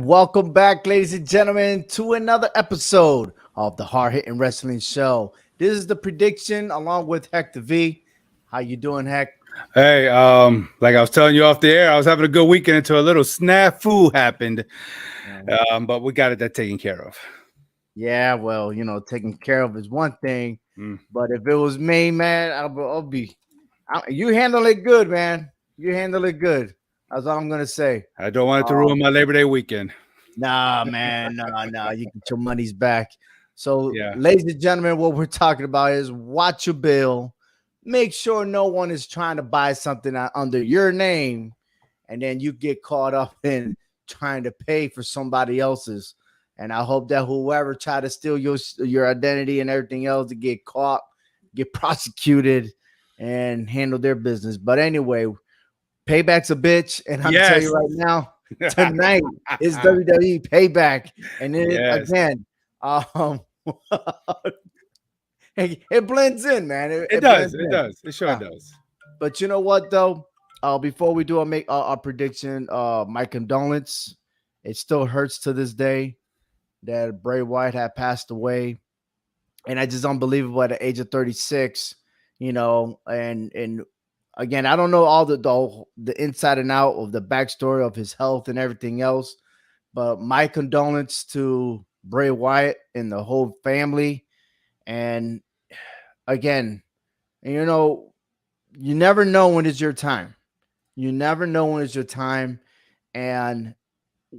And welcome back, ladies and gentlemen, to another episode of the Hard Hitting Wrestling Show. This is the prediction along with Heck the V. How you doing, Heck? Hey, like I was telling you off the air, I was having a good weekend until a little snafu happened. Um, But we got that taken care of. yeah, well, taking care of is one thing, Mm. but if it was me, man, you handle it good, man. You handle it good. That's all I'm gonna say. I don't want it to Um, ruin my Labor Day weekend. Nah, man, nah. You get your money's back. So, Yeah. ladies and gentlemen, what we're talking about is watch your bill. Make sure no one is trying to buy something under your name, and then you get caught up in trying to pay for somebody else's. And I hope that whoever tried to steal your identity and everything else to get caught, get prosecuted, and handle their business. But anyway, Payback's a bitch, and I'm telling Yes. you right now, tonight is WWE Payback, and then Yes. again, it blends in, man. It blends does. It in. does. It sure Yeah. does. But you know what, though? Before we do our prediction, my condolence. It still hurts to this day that Bray Wyatt had passed away, and I just unbelievable at the age of 36. And again, I don't know all the inside and out of the backstory of his health and everything else, but my condolence to Bray Wyatt and the whole family. And again, you never know when it's your time. You never know when it's your time. And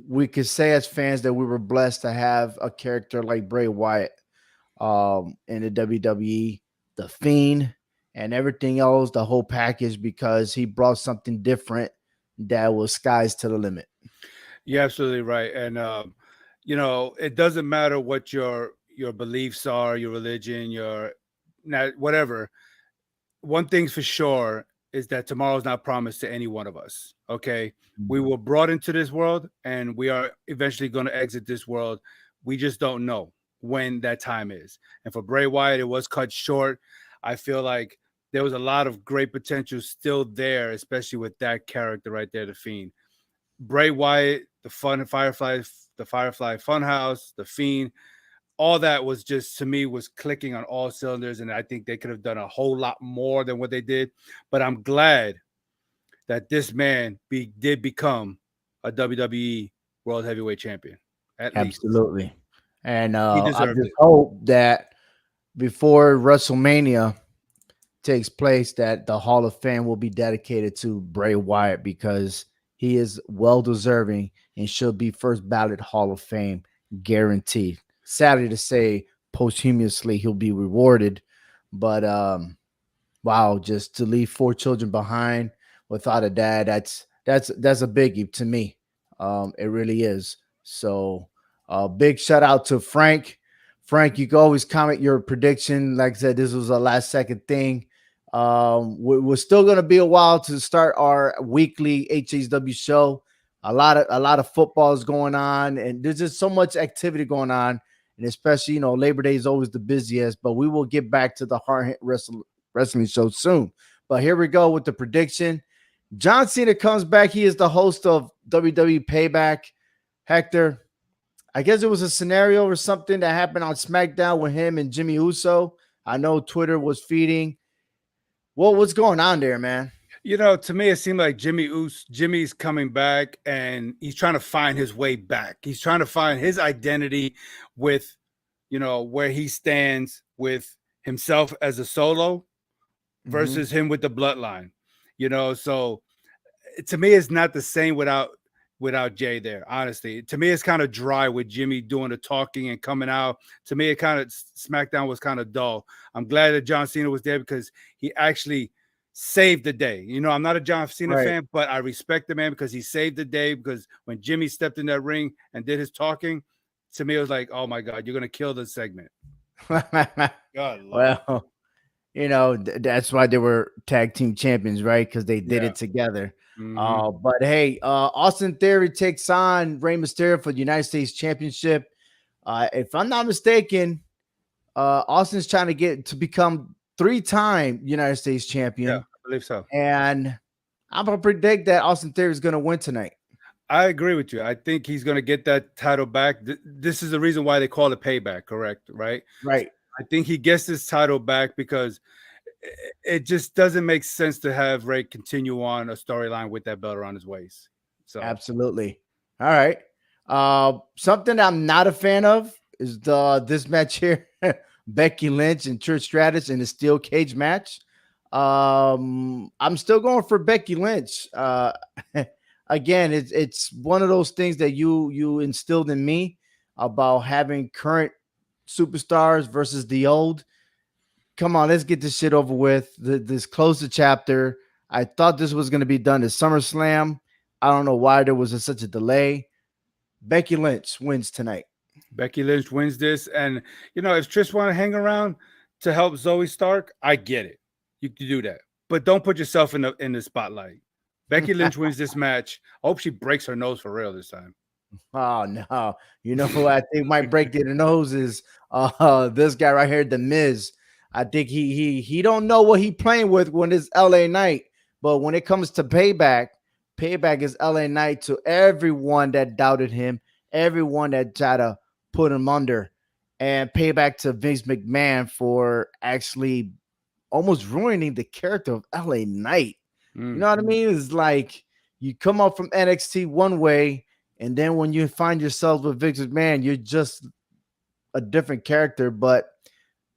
we could say as fans that we were blessed to have a character like Bray Wyatt in the WWE, the Fiend, and everything else, the whole package, because he brought something different that was skies to the limit. You're absolutely right. And it doesn't matter what your beliefs are, your religion, whatever. One thing's for sure is that tomorrow's not promised to any one of us. Okay. We were brought into this world and we are eventually going to exit this world. We just don't know when that time is. And for Bray Wyatt, it was cut short. I feel like there was a lot of great potential still there, especially with that character right there, the Fiend. Bray Wyatt, the Firefly Funhouse, the Fiend, all that was just, to me, was clicking on all cylinders, and I think they could have done a whole lot more than what they did. But I'm glad that this man did become a WWE World Heavyweight Champion. At least. Absolutely. And He I deserved just it. hope that before WrestleMania takes place, that the Hall of Fame will be dedicated to Bray Wyatt, because he is well deserving and should be first ballot Hall of Fame guaranteed. Sadly to say, posthumously he'll be rewarded, but wow, just to leave 4 children behind without a dad, that's a biggie to me. It really is. So big shout out to Frank. Frank, you can always comment your prediction. Like I said, this was a last second thing. We're still going to be a while to start our weekly HHW show. A lot of football is going on, and there's just so much activity going on, and especially Labor Day is always the busiest. But we will get back to the Hard Hit Wrestling show soon. But here we go with the prediction. John Cena comes back. He is the host of WWE Payback. Hector, I guess it was a scenario or something that happened on SmackDown with him and Jimmy Uso. I know Twitter was feeding. What's going on there, man? To me, it seemed like Jimmy's coming back and he's trying to find his way back. He's trying to find his identity with, where he stands with himself as a solo versus him with the bloodline. So to me, it's not the same without Jay there. Honestly, to me, it's kind of dry with Jimmy doing the talking and coming out. To me, it kind of SmackDown was kind of dull. I'm glad that John Cena was there because he actually saved the day. I'm not a John Cena fan, but I respect the man because he saved the day. Because when Jimmy stepped in that ring and did his talking, to me, it was like, oh my God, you're gonna kill this segment. God, well, that's why they were tag team champions, right? Because they did it together. But hey, Austin Theory takes on Rey Mysterio for the United States Championship. If I'm not mistaken, Austin's trying to get to become 3-time United States champion. Yeah, I believe so. And I'm gonna predict that Austin Theory is gonna win tonight. I agree with you. I think he's going to get that title back. This is the reason why they call it payback, correct? Right. Right. I think he gets this title back because it just doesn't make sense to have Ray continue on a storyline with that belt around his waist. So Absolutely. All right. Something I'm not a fan of is the this match here, Becky Lynch and Trish Stratus in the steel cage match. I'm still going for Becky Lynch. Again, it's one of those things that you instilled in me about having current superstars versus the old. Come on, let's get this shit over with. This close the chapter. I thought this was going to be done at SummerSlam. I don't know why there was such a delay. Becky Lynch wins tonight. Becky Lynch wins this, and if Trish want to hang around to help Zoe Stark, I get it. You can do that, but don't put yourself in the spotlight. Becky Lynch wins this match. I hope she breaks her nose for real this time. Oh no! You know who I think might break their nose is this guy right here, the Miz. I think he don't know what he playing with when it's LA Knight, but when it comes to payback is LA Knight to everyone that doubted him, everyone that tried to put him under, and payback to Vince McMahon for actually almost ruining the character of LA Knight. You Mm. know what I mean? It's like you come up from NXT one way, and then when you find yourself with Vince McMahon, you're just a different character. But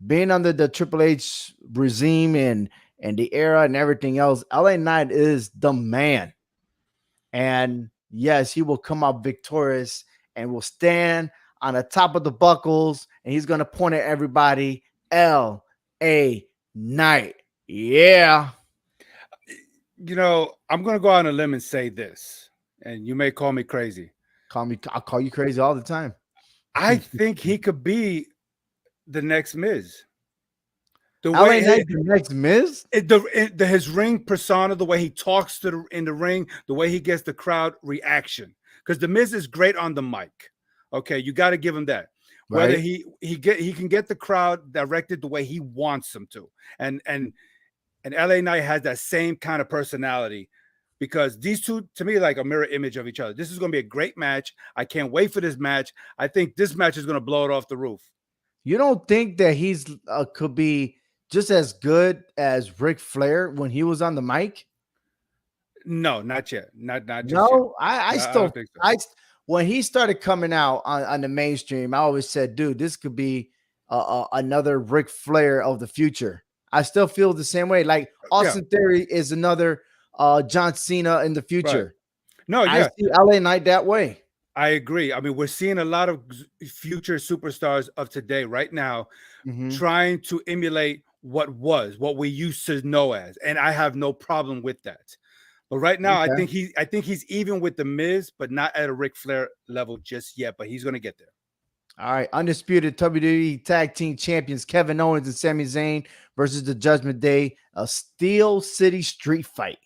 being under the Triple H regime and the era and everything else, LA Knight is the man. And yes, he will come out victorious and will stand on the top of the buckles, and he's gonna point at everybody. LA Knight. Yeah. I'm going to go on a limb and say this, and you may call me crazy. I'll call you crazy all the time. I think he could be the next Miz. The LA way Knight, the next Miz? his ring persona, the way he talks in the ring, the way he gets the crowd reaction. Because the Miz is great on the mic. Okay, you got to give him that. Whether Right. he can get the crowd directed the way he wants them to, and LA Knight has that same kind of personality. Because these two, to me, like a mirror image of each other. This is going to be a great match. I can't wait for this match. I think this match is going to blow it off the roof. You don't think that he's could be just as good as Ric Flair when he was on the mic? No, not yet. Not just yet. No, I No, I don't still think so. when he started coming out on the mainstream, I always said, dude, this could be another Ric Flair of the future. I still feel the same way. Like Yeah, Austin Theory is another John Cena in the right. future. No, I yeah, see LA Knight that way. I agree. I mean, we're seeing a lot of future superstars of today right now Mhm. trying to emulate what we used to know as, and I have no problem with that. But right now, Okay. I think he's even with the Miz, but not at a Ric Flair level just yet. But he's gonna get there. All right, undisputed WWE Tag Team Champions Kevin Owens and Sami Zayn versus the Judgment Day, a Steel City street fight.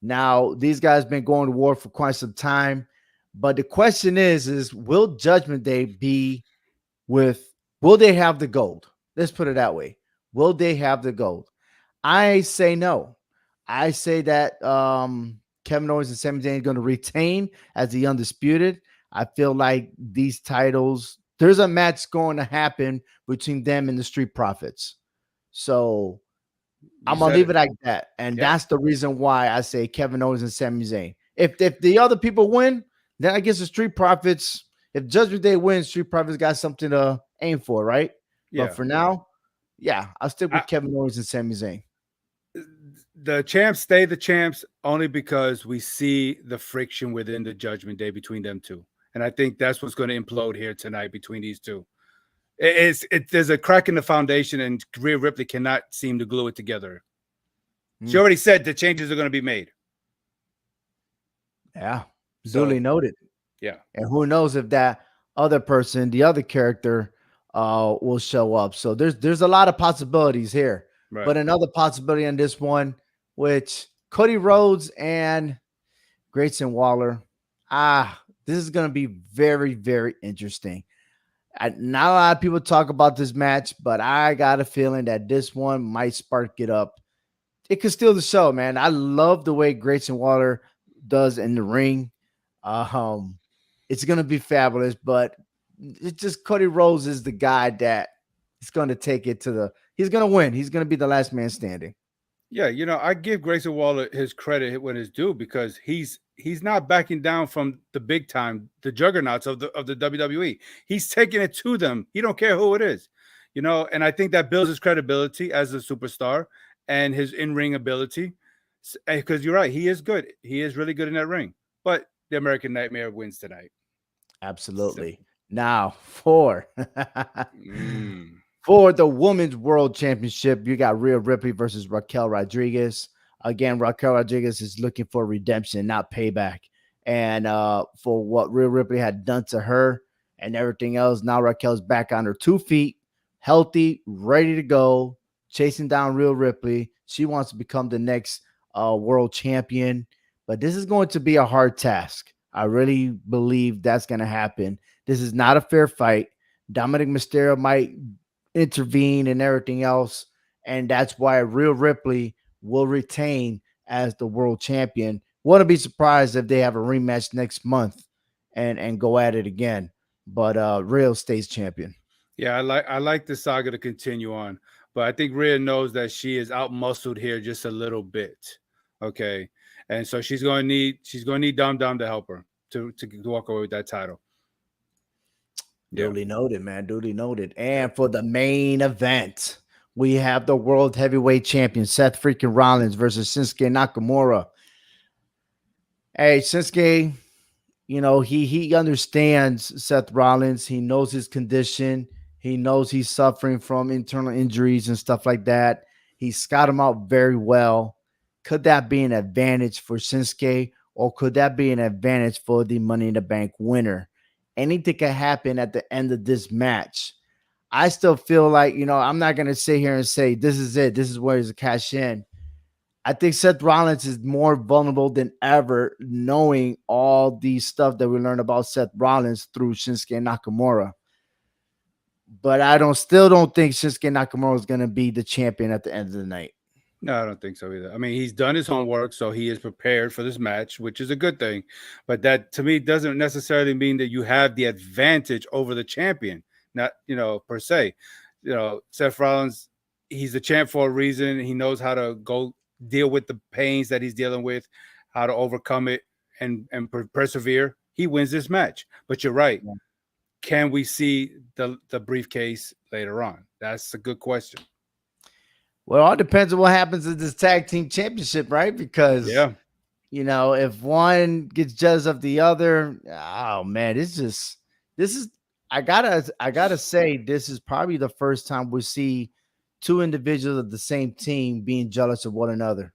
Now, these guys been going to war for quite some time, but the question is will Judgment Day be with? Will they have the gold? Let's put it that way. Will they have the gold? I say no. I say that Kevin Owens and Sami Zayn are going to retain as the undisputed. I feel like these titles, there's a match going to happen between them and the Street Profits. So You I'm gonna said leave it. it like that, and Yep. that's the reason why I say Kevin Owens and Sami Zayn. If the other people win, then I guess the Street Profits. If Judgment Day wins, Street Profits got something to aim for, right? But Yeah. for now, yeah, I'll stick I, with Kevin Owens and Sami Zayn. the champs stay the champs only because we see the friction within the Judgment Day between them two, and I think that's what's going to implode here tonight between these two. There's a crack in the foundation, and Rhea Ripley cannot seem to glue it together. She Mm, already said the changes are going to be made. yeah, duly So noted. yeah, And who knows if that other person, the other character, will show up. So there's a lot of possibilities here. right. But another possibility on this one, which Cody Rhodes and Grayson Waller. This is gonna be very, very interesting. Not a lot of people talk about this match, but I got a feeling that this one might spark it up. It could steal the show, man. I love the way Grayson Waller does in the ring. Um, it's gonna be fabulous, but it's just Cody Rhodes is the guy that is gonna take it to the. He's gonna win. He's gonna be the last man standing. Yeah, I give Grayson Waller his credit when it's due because he's not backing down from the big time, the juggernauts of the WWE. He's taking it to them. He don't care who it is, and I think that builds his credibility as a superstar and his in-ring ability. Because you're right, he is good. He is really good in that ring. But the American Nightmare wins tonight. Absolutely. Simple. Now for Mm. for the Women's World Championship, you got Rhea Ripley versus Raquel Rodriguez. Again, Raquel Rodriguez is looking for redemption, not payback. And for what Rhea Ripley had done to her and everything else, now Raquel's back on her 2 feet, healthy, ready to go, chasing down Rhea Ripley. She wants to become the next world champion. But this is going to be a hard task. I really believe that's going to happen. This is not a fair fight. Dominic Mysterio might intervene and everything else. And that's why Rhea Ripley will retain as the world champion. Wouldn't be surprised if they have a rematch next month and go at it again. But Rhea stays champion. Yeah, I like the saga to continue on, but I think Rhea knows that she is out muscled here just a little bit. Okay, and so she's going to need Dom Dom to help her to walk away with that title. Yeah, Duly noted, man. Duly noted. And for the main event, we have the world heavyweight champion Seth freaking Rollins versus Shinsuke Nakamura. Hey, Shinsuke, he understands Seth Rollins. He knows his condition. He knows he's suffering from internal injuries and stuff like that. He scouted him out very well. Could that be an advantage for Shinsuke, or could that be an advantage for the Money in the Bank winner? Anything can happen at the end of this match. I still feel like, I'm not going to sit here and say this is it. This is where he's a cash in. I think Seth Rollins is more vulnerable than ever, knowing all the stuff that we learned about Seth Rollins through Shinsuke Nakamura. But still don't think Shinsuke Nakamura is going to be the champion at the end of the night. no, I don't think so either. I mean, he's done his homework, so he is prepared for this match, which is a good thing. But that to me doesn't necessarily mean that you have the advantage over the champion. Not per se. Seth Rollins, he's the champ for a reason. He knows how to go deal with the pains that he's dealing with, how to overcome it and persevere. He wins this match. But you're right. Yeah. Can we see the briefcase later on? That's a good question. Well, it all depends on what happens in this tag team championship, right? Because, Yeah. if one gets jealous of the other, oh man, this is I gotta say, this is probably the first time we see two individuals of the same team being jealous of one another.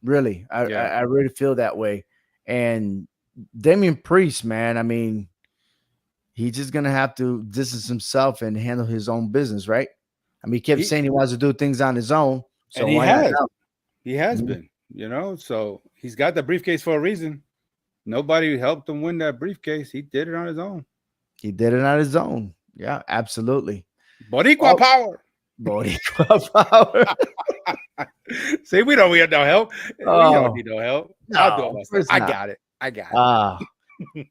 Really, I I, Yeah. I really feel that way. And Damian Priest, man, I mean, he's just gonna have to distance himself and handle his own business, right? I mean, he kept He saying he wants to do things on his own, so and he why not has. now? He has Mhm. been, so he's got the briefcase for a reason. Nobody helped him win that briefcase. He did it on his own. He did it on his own. Yeah, absolutely. Boricua Oh, power. Boricua power. See, we have no help. We don't Oh need no help. I'll do it no, of myself. course I not. got it. I got it. Ah,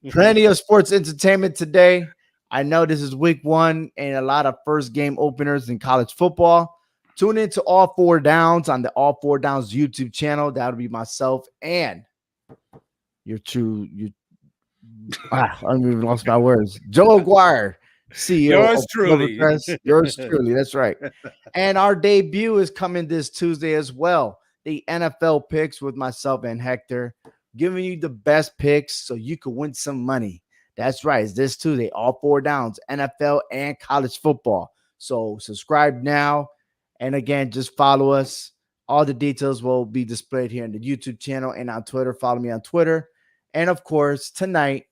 plenty of sports entertainment today. I know this is week one and a lot of first game openers in college football. Tune in to All Four Downs on the All Four Downs YouTube channel. That'll be myself and your true, I even lost my words. Joe Aguirre, CEO Yours of truly. Clovercrest. Yours truly. That's right. And our debut is coming this Tuesday as well. The NFL picks with myself and Hector, giving you the best picks so you can win some money. That's right. It's this Tuesday, All Four Downs, NFL and college football. So subscribe now. And again, just follow us. All the details will be displayed here in the YouTube channel and on Twitter. Follow me on Twitter. And of course, tonight,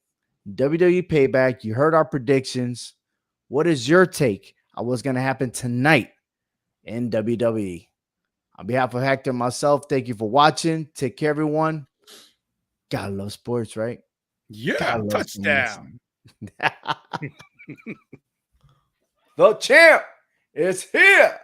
WWE Payback. You heard our predictions. What is your take on what's going to happen tonight in WWE? On behalf of Hector and myself, thank you for watching. Take care, everyone. Gotta love sports, right? Yeah, Gotta love sports. touchdown. The champ is here.